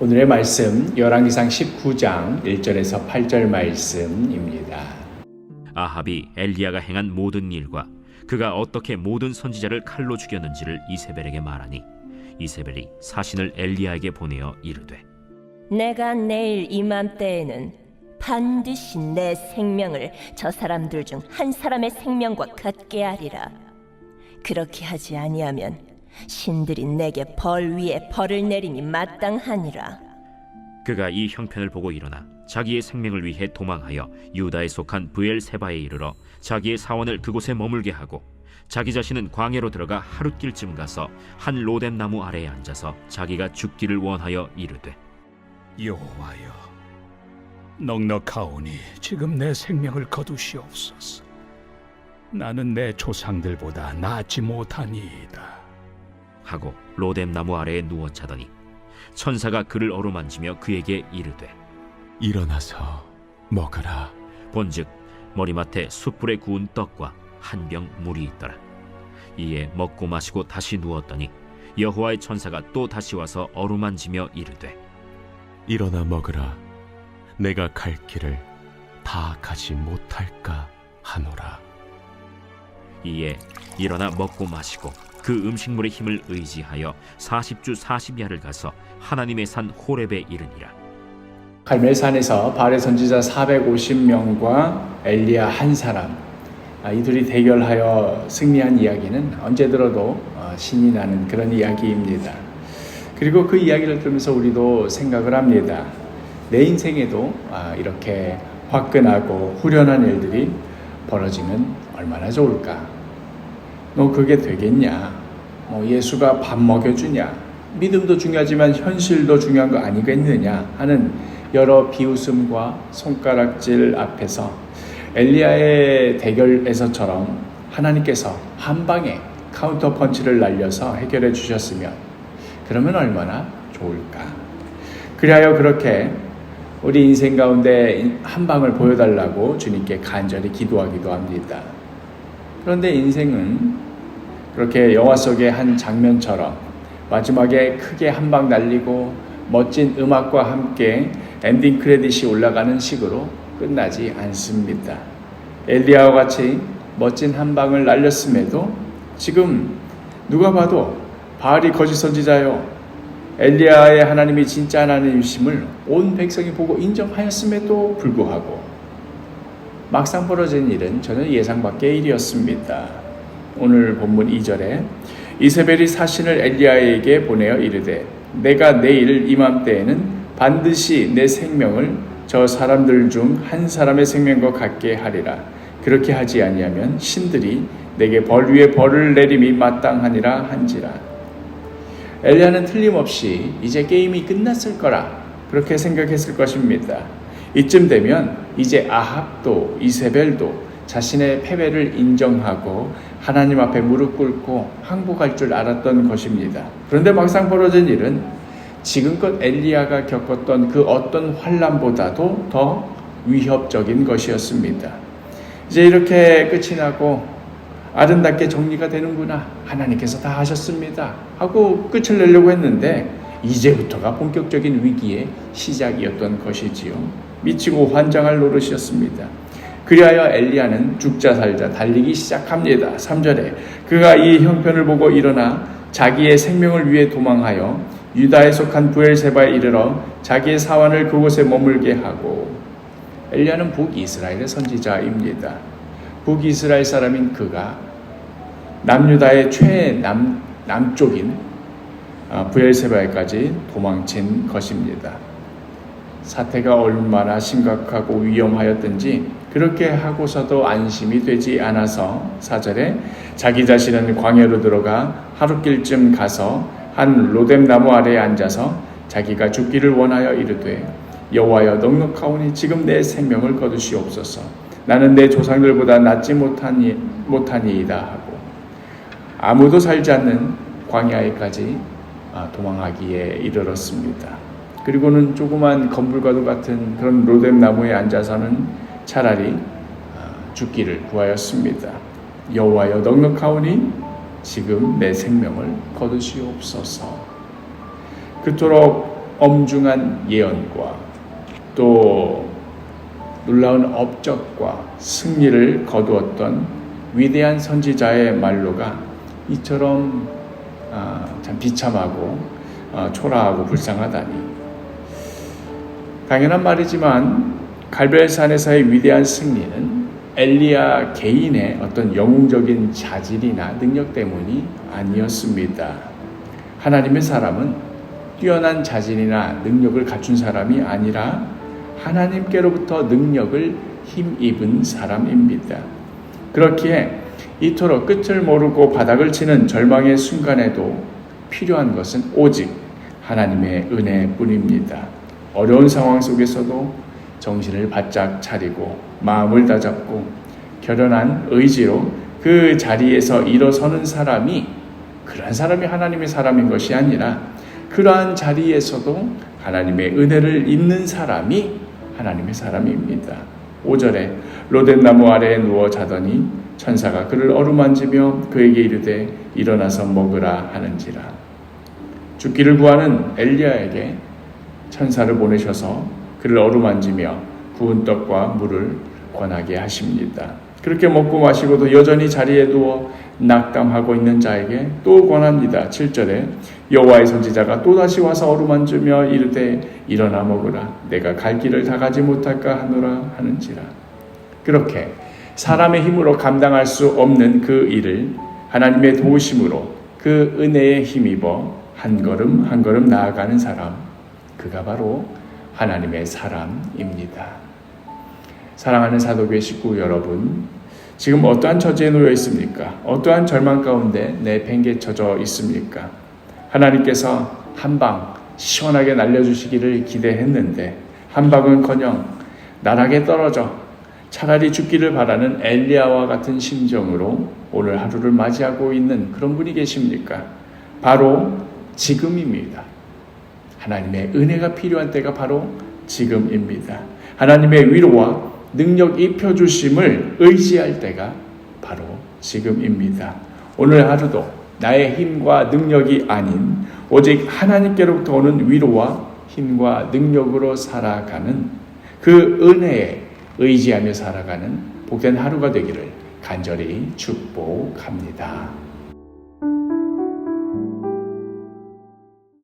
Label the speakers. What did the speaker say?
Speaker 1: 오늘의 말씀 열왕기상 19장 1절에서 8절 말씀입니다.
Speaker 2: 아합이 엘리야가 행한 모든 일과 그가 어떻게 모든 선지자를 칼로 죽였는지를 이세벨에게 말하니 이세벨이 사신을 엘리야에게 보내어 이르되
Speaker 3: 내가 내일 이맘때에는 반드시 내 생명을 저 사람들 중 한 사람의 생명과 같게 하리라. 그렇게 하지 아니하면 신들이 내게 벌 위에 벌을 내림이 마땅하니라.
Speaker 2: 그가 이 형편을 보고 일어나 자기의 생명을 위해 도망하여 유다에 속한 브엘세바에 이르러 자기의 사원을 그곳에 머물게 하고 자기 자신은 광야로 들어가 하룻길쯤 가서 한 로뎀 나무 아래에 앉아서 자기가 죽기를 원하여 이르되
Speaker 4: 여호와여, 넉넉하오니 지금 내 생명을 거두시옵소서. 나는 내 조상들보다 낫지 못하니이다
Speaker 2: 하고 로뎀 나무 아래에 누워 자더니 천사가 그를 어루만지며 그에게 이르되
Speaker 5: 일어나서 먹으라.
Speaker 2: 본즉 머리맡에 숯불에 구운 떡과 한 병 물이 있더라. 이에 먹고 마시고 다시 누웠더니 여호와의 천사가 또 다시 와서 어루만지며 이르되
Speaker 5: 일어나 먹으라. 내가 갈 길을 다 가지 못할까 하노라.
Speaker 2: 이에 일어나 먹고 마시고 그 음식물의 힘을 의지하여 40주 40야를 가서 하나님의 산 호렙에 이르니라.
Speaker 1: 갈멜산에서 바알의 선지자 450명과 엘리야 한 사람, 이들이 대결하여 승리한 이야기는 언제 들어도 신이 나는 그런 이야기입니다. 그리고 그 이야기를 들으면서 우리도 생각을 합니다. 내 인생에도 이렇게 화끈하고 후련한 일들이 벌어지면 얼마나 좋을까? 너 그게 되겠냐? 예수가 밥 먹여주냐? 믿음도 중요하지만 현실도 중요한 거 아니겠느냐? 하는 여러 비웃음과 손가락질 앞에서 엘리야의 대결에서처럼 하나님께서 한 방에 카운터 펀치를 날려서 해결해 주셨으면 그러면 얼마나 좋을까? 그리하여 그렇게 우리 인생 가운데 한 방을 보여달라고 주님께 간절히 기도하기도 합니다. 그런데 인생은 그렇게 영화 속의 한 장면처럼 마지막에 크게 한 방 날리고 멋진 음악과 함께 엔딩 크레딧이 올라가는 식으로 끝나지 않습니다. 엘리야와 같이 멋진 한 방을 날렸음에도 지금 누가 봐도 바알이 거짓 선지자요, 엘리야의 하나님이 진짜 하나님이심을 온 백성이 보고 인정하였음에도 불구하고 막상 벌어진 일은 전혀 예상 밖의 일이었습니다. 오늘 본문 2절에 이세벨이 사신을 엘리야에게 보내어 이르되 내가 내일 이맘때에는 반드시 내 생명을 저 사람들 중 한 사람의 생명과 같게 하리라. 그렇게 하지 아니하면 신들이 내게 벌 위에 벌을 내림이 마땅하니라 한지라. 엘리야는 틀림없이 이제 게임이 끝났을 거라 그렇게 생각했을 것입니다. 이쯤 되면 이제 아합도 이세벨도 자신의 패배를 인정하고 하나님 앞에 무릎 꿇고 항복할 줄 알았던 것입니다. 그런데 막상 벌어진 일은 지금껏 엘리야가 겪었던 그 어떤 환난보다도 더 위협적인 것이었습니다. 이제 이렇게 끝이 나고 아름답게 정리가 되는구나, 하나님께서 다 하셨습니다 하고 끝을 내려고 했는데 이제부터가 본격적인 위기의 시작이었던 것이지요. 미치고 환장할 노릇이었습니다. 그리하여 엘리야는 죽자 살자 달리기 시작합니다. 3절에 그가 이 형편을 보고 일어나 자기의 생명을 위해 도망하여 유다에 속한 브엘세바에 이르러 자기의 사원을 그곳에 머물게 하고, 엘리야는 북이스라엘의 선지자입니다. 북이스라엘 사람인 그가 남유다의 최남쪽인 브엘세바에까지 도망친 것입니다. 사태가 얼마나 심각하고 위험하였든지 그렇게 하고서도 안심이 되지 않아서 4절에 자기 자신은 광야로 들어가 하룻길쯤 가서 한 로뎀 나무 아래에 앉아서 자기가 죽기를 원하여 이르되 여호와여, 넉넉하오니 지금 내 생명을 거두시옵소서. 나는 내 조상들보다 낫지 못하니이다 하고 아무도 살지 않는 광야에까지 도망하기에 이르렀습니다. 그리고는 조그만 건물과도 같은 그런 로뎀 나무에 앉아서는 차라리 죽기를 구하였습니다. 여호와여, 넉넉하오니 지금 내 생명을 거두시옵소서. 그토록 엄중한 예언과 또 놀라운 업적과 승리를 거두었던 위대한 선지자의 말로가 이처럼 참 비참하고 초라하고 불쌍하다니. 당연한 말이지만 갈멜산에서의 위대한 승리는 엘리야 개인의 어떤 영웅적인 자질이나 능력 때문이 아니었습니다. 하나님의 사람은 뛰어난 자질이나 능력을 갖춘 사람이 아니라 하나님께로부터 능력을 힘입은 사람입니다. 그렇기에 이토록 끝을 모르고 바닥을 치는 절망의 순간에도 필요한 것은 오직 하나님의 은혜뿐입니다. 어려운 상황 속에서도 정신을 바짝 차리고 마음을 다잡고 결연한 의지로 그 자리에서 일어서는 사람이, 그러한 사람이 하나님의 사람인 것이 아니라 그러한 자리에서도 하나님의 은혜를 입는 사람이 하나님의 사람입니다. 5절에 로뎀나무 아래에 누워 자더니 천사가 그를 어루만지며 그에게 이르되 일어나서 먹으라 하는지라. 죽기를 구하는 엘리야에게 천사를 보내셔서 그를 어루만지며 구운 떡과 물을 권하게 하십니다. 그렇게 먹고 마시고도 여전히 자리에 누워 낙담하고 있는 자에게 또 권합니다. 7절에 여호와의 선지자가 또다시 와서 어루만지며 이르되 일어나 먹으라. 내가 갈 길을 다 가지 못할까 하노라 하는지라. 그렇게 사람의 힘으로 감당할 수 없는 그 일을 하나님의 도우심으로 그 은혜에 힘입어 한 걸음 한 걸음 나아가는 사람, 그가 바로 하나님의 사람입니다. 사랑하는 사도교회 식구 여러분, 지금 어떠한 처지에 놓여 있습니까? 어떠한 절망 가운데 내팽개쳐져 있습니까? 하나님께서 한 방 시원하게 날려주시기를 기대했는데 한 방은커녕 나락에 떨어져 차라리 죽기를 바라는 엘리야와 같은 심정으로 오늘 하루를 맞이하고 있는 그런 분이 계십니까? 바로 지금입니다. 하나님의 은혜가 필요한 때가 바로 지금입니다. 하나님의 위로와 능력 입혀주심을 의지할 때가 바로 지금입니다. 오늘 하루도 나의 힘과 능력이 아닌 오직 하나님께로부터 오는 위로와 힘과 능력으로 살아가는 그 은혜에 의지하며 살아가는 복된 하루가 되기를 간절히 축복합니다.